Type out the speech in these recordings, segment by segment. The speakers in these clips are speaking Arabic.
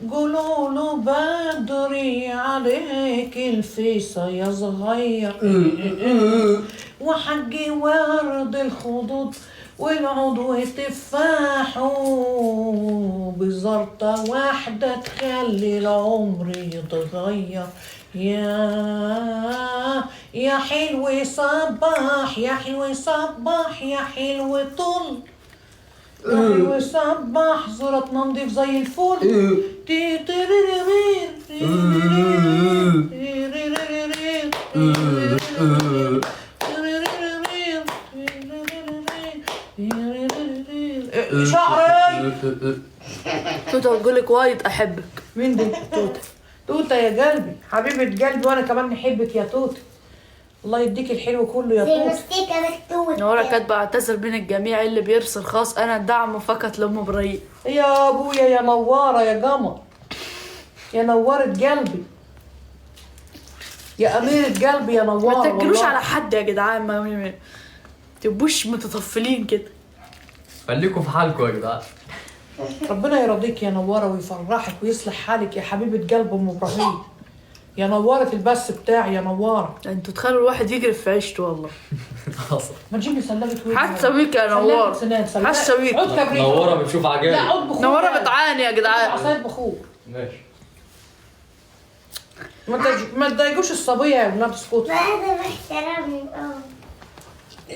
قولوا له بدري عليك الفيصة يا صغير، وحقي ورد الخدود والعود وتفاح، بزرطة واحدة تخلي العمر يتغير. يا حلو صباح، يا حلو صباح، يا حلو طل، يا حلو صباح، زرتنا نضيف زي الفل. شعري توتة بتقولك وايد احبك. مين دي؟ توتة. توتة يا قلبي، حبيبة قلبي، وانا كمان نحبك يا توتة. الله يديك الحلو كله يا توتة. مستيكة مكتوبة. نورة كاتبة اعتذر من الجميع اللي بيرسل خاص، انا الدعم فقط لأم ابراهيم. يا ابويا يا نوارة يا قمر، يا نورة قلبي، يا أميرة قلبي يا نوارة. ما تاكلوش والله. على حد يا جدعان، ما تبقوش متطفلين كده. خليكم في حالكم يا جدعان. ربنا يرضيك يا نوارة ويفرحك ويصلح حالك يا حبيبة قلب أم إبراهيم، يا نوارة البث بتاعي يا نوارة. انتوا تخلوا الواحد يجري في عيشته والله. حصل. ما تجيب لي سلامة ودني. حاسة بيك يا نوارة، حاسة بيك. عود كبريت. نورة بتشوف لا عجائب. عود بخور. نورة بتعاني يا جدعان. عصاية بخور. ماشي. ما تضايقوش الصبية يا ولاد اسكتوا. هذا باحترامي.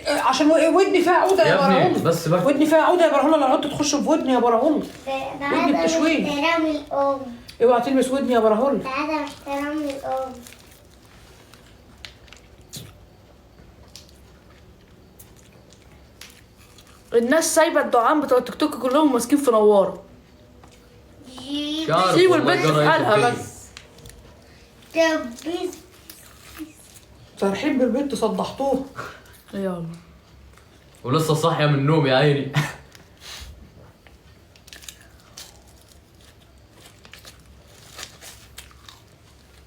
عشان ودني فيها عودة يا يا ابني براهون. بس بقى. ودني فيها عودة يا براهون، لو عدت تخش في ودني يا براهون. ودني هذا بتشويني. باحترام الأم. اوعى تلمس ودني يا براهون. هذا باحترام الأم. الناس سايبة الدعام بتوع التيك توك كلهم ماسكين في نوارة. شعرك سيبوا والله البنت في جرى حالها يتبين. بس. دبيس. فرحين بالبنت صدحتوه. يلا ولسه صاحية من النوم يا عيني.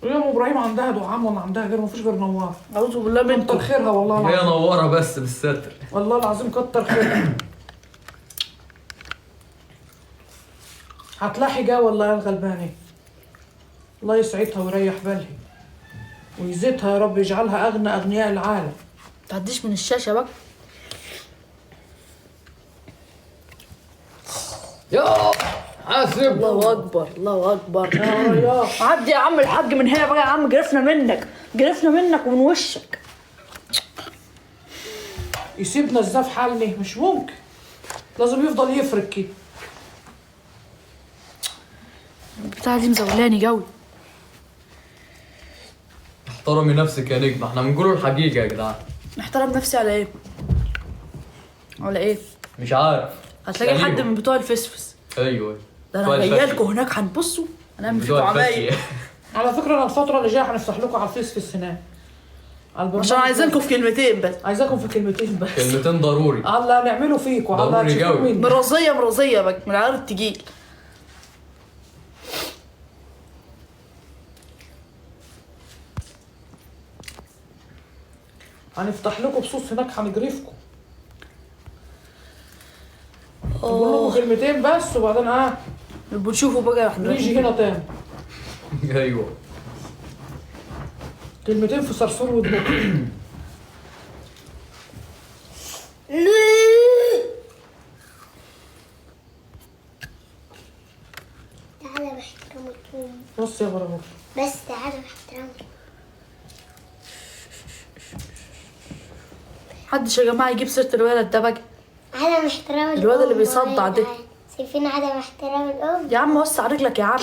يا ام ابراهيم عندها دعام ولا عندها غير؟ مفيش غير نوار. اعوذ بالله كتر منكم. خيرها والله هي العظيم. نورة بس بالستر. والله العظيم كتر خيرها. هتلاحي جا والله يا الغلبانة. الله يسعدها ويريح بالها ويزيدها يا رب، يجعلها اغنى اغنياء العالم. تعديش من الشاشة بقى. يا حاسب. الله اكبر الله اكبر. يا رياح. عدي يا عم الحاج من هنا بقى يا عم، جرفنا منك جرفنا منك ومن وشك. يسيبنا ازاي في حالنا؟ مش ممكن، لازم يفضل يفرك كده. البتاعة دي مزولاني جوي. احترمي نفسك يا نجم، احنا بنقولوا الحقيقة يا جدعان. محترم نفسي على ايه؟ على ايه؟ مش عارف. هتلاقي حد سليم. من بتوع الفسفس. ايوه. ده انا بتوع الفشي. جايلكوا هناك هنبصوا هنعمل فيكوا بتوع عمايل. الفشي. على فكرة انا الفترة اللي جاية هنفتح لكم على الفيس في السنان. على البرنامج. عشان عايزينكم في كلمتين بس. عايزاكم في كلمتين بس. كلمتين ضروري. الله نعمله فيكم، الله ضروري تشوفوا جوي. مين. مرازية بقى من العيار التقيل. هنفتح لكم بصوص هناك هنجرفكم. نقول لكم كلمتين بس وبعدين نبقوا نشوفوا بقى احنا نيجي هنا تاني. ايوه. كلمتين في صرصور ودموع. تعالى باحترام الأم. بص يا برامج. بس تعالى باحترام. محدش يا جماعة يجيب سيرة الولد ده بقى. عدم احترام الأم. الواد اللي بيصدع ده. شايفين عدم احترام الأم؟ يا عم وسع رجلك يا عم.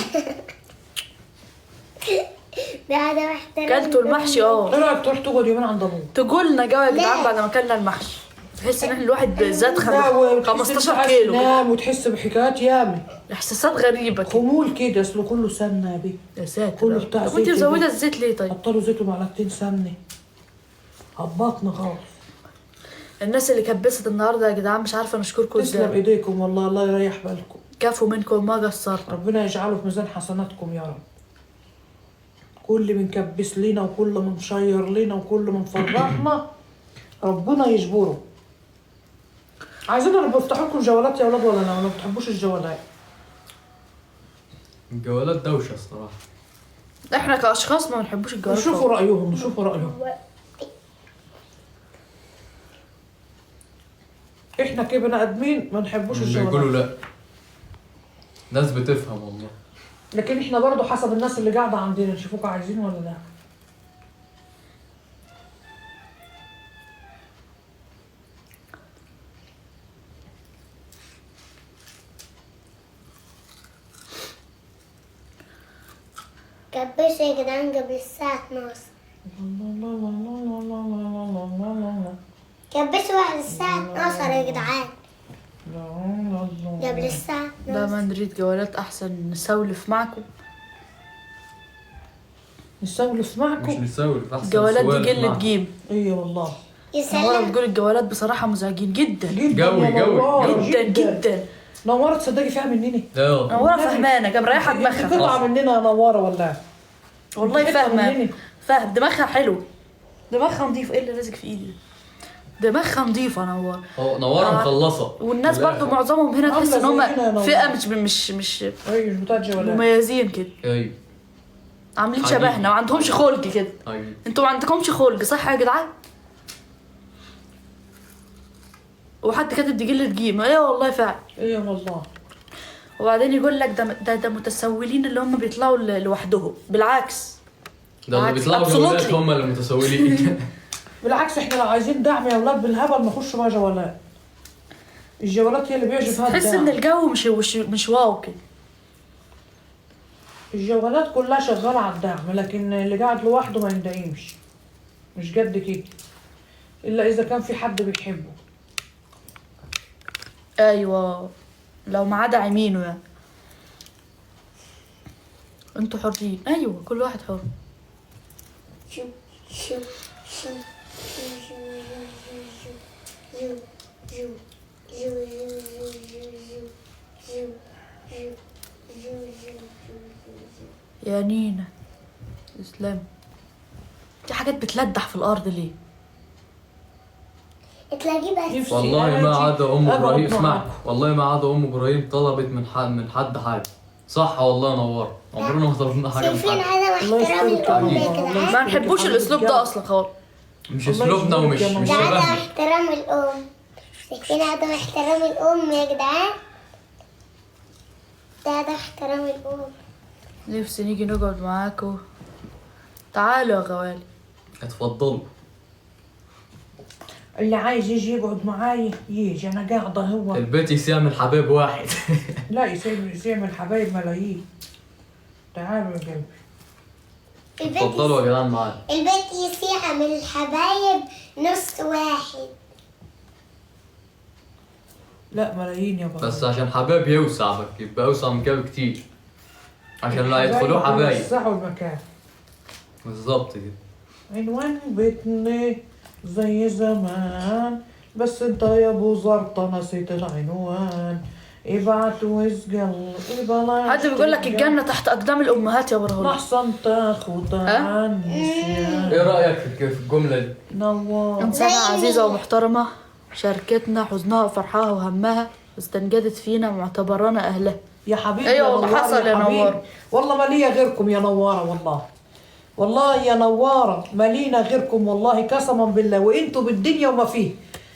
ده عدم احترام كلتوا الأم. المحشي ايه رايك تروح تقعد يومين عند ابوك؟ تقولنا جو يا جدعان لا. بعد ما اكلنا المحشي. تحس ان احنا الواحد زاد لا، وتحس 15 إنت عايز كيلو. تنام وتحس بحكايات ياما. احساسات غريبة كده. خمول كده، اصله كله سمنه يا بيه. يا ساتر. كله بتاع طب انت زيت مزودة البيت. الزيت ليه طيب؟ حطله زيت ومعلقتين سمنه. هبطنا خالص. الناس اللي كبست النهارده يا جدعان مش عارفة نشكركم تسلم ازاي. ايديكم والله، الله يريح بالكم. كفوا منكم ما قصرتوا. ربنا يجعله في ميزان حسناتكم يا رب. كل من كبس لينا وكل من شير لينا وكل من فرحنا ربنا يجبره. عايزين نبقى نفتح لكم جولات يا ولاد ولا لا؟ ما بتحبوش الجولات؟ الجوالات دوشة الصراحة. احنا كاشخاص ما بنحبوش الجوالات. نشوفوا رأيهم نشوفوا رأيهم. احنا كبني ادمين ما نحبوش اللي الجوالات. يقولوا لا. ناس بتفهم والله. لكن احنا برضو حسب الناس اللي قاعدة عندنا نشوفوك عايزين ولا لا. كبسوا يا جدعان قبل الساعة 12. كبسوا واحد الساعة 12 يا جدعان. قبل الساعة لا 12. ما نريد جوالات احسن نسولف معكم. نسولف مش معكم. نسولف احسن. الجوالات سؤال دي قلة معك. جيم. ايه والله. يا نورة سلام. بتقول الجوالات بصراحة مزعجين جدا جدا قوي، يا قوي، نوار، قوي. جدا جدا. نوارة تصدقي فيها مني. لا نورة فهمانة قام رايحة انت دماغها. قطعة مننا يا نوارة ولا. والله انت قطعة فاهمة مننا. فاهم دماغها حلو. دماغها نضيف. ايه اللي لازق في ايدي ده؟ دماغها نضيفة نور. نوارة مخلصة. والناس لا. برضو معظمهم هنا تحس ان عاملة زينا يا هم نور. فئة مش ايه مش بتاع الجوالات. مميزين كده. ايوه. عاملين حقيقي. شبهنا وما عندهمش خلق كده. ايوه. انتوا ما عندكمش خلق صح يا جدعان؟ وحد كاتب دي قلة قيمة. ايه والله فعلا. ايه والله. وبعدين يقول لك ده متسولين اللي هم بيطلعوا لوحدهم. بالعكس. ده اللي عكس. بيطلعوا Absolutely. جوالات هم اللي متسولين. بالعكس احنا لو عايزين دعم يا اولاد بالهبل نخش بقى جوالات. الجوالات هي اللي بيعجب فيها تحس ان الدعم. الجو مش واو كده. الجوالات كلها شغالة على الدعم لكن اللي قاعد لوحده ما يندعمش. مش قد كده. الا اذا كان في حد بيحبه. ايوه لو معاه داعمينه يعني. انتوا حرين. ايوه كل واحد حر. شو شو شو شو يا نينا اسلام. في حاجات بتلدح في الارض ليه؟ تلاقيه بس. والله ما عدا ام أقعد ابراهيم. اسمع معاك. والله ما عدا ام ابراهيم طلبت من حد حاجه. صح والله نور. عمرنا ما طلبنا حاجه من شايفين حد. عدم الله احترام يسترك الأم عليك. يا الله جدعان. ما نحبوش الاسلوب ده اصلا خالص. مش الله اسلوبنا يسلمك ومش يا مش ده عدم شبهنا. احترام الأم. شايفين عدم احترام الأم يا جدعان. ده عدم احترام الأم. نفسي نيجي نقعد معاكم. تعالوا يا غوالي. اتفضلوا. اللي عايز يجي يقعد معاي يجي انا قاعدة هو. البيت يعمل حبيب واحد. لا يسيب الحبايب ملايين. تعالوا يا قلبي. اتفضلوا يا جدعان معانا. البيت يسيح من الحبايب نص واحد. لا ملايين يا بابا. بس عشان حبايب يوسع بك يبقى اوسع من كده كتير. عشان لا يدخلوا حبايب. يوسعوا المكان. بالظبط كده. عنوان بيتنا زي زمان بس انت يا ابو زرطة نسيت العنوان. ابعت واسجل بلاش. حد بيقول لك الجنة تحت اقدام الامهات يا برهان. لحظة تاخد عني. ايه رايك في الجمله دي؟ نوار. إنسانة عزيزة ومحترمة شاركتنا حزنها وفرحها وهمها واستنجدت فينا معتبرانا أهلها. يا حبيبي أيوة يا والله نوار حصل يا حبيبي. نوار. والله ما ليا غيركم يا نوارة والله. والله يا نوارة ما لينا غيركم والله قسما بالله وانتوا بالدنيا وما فيه.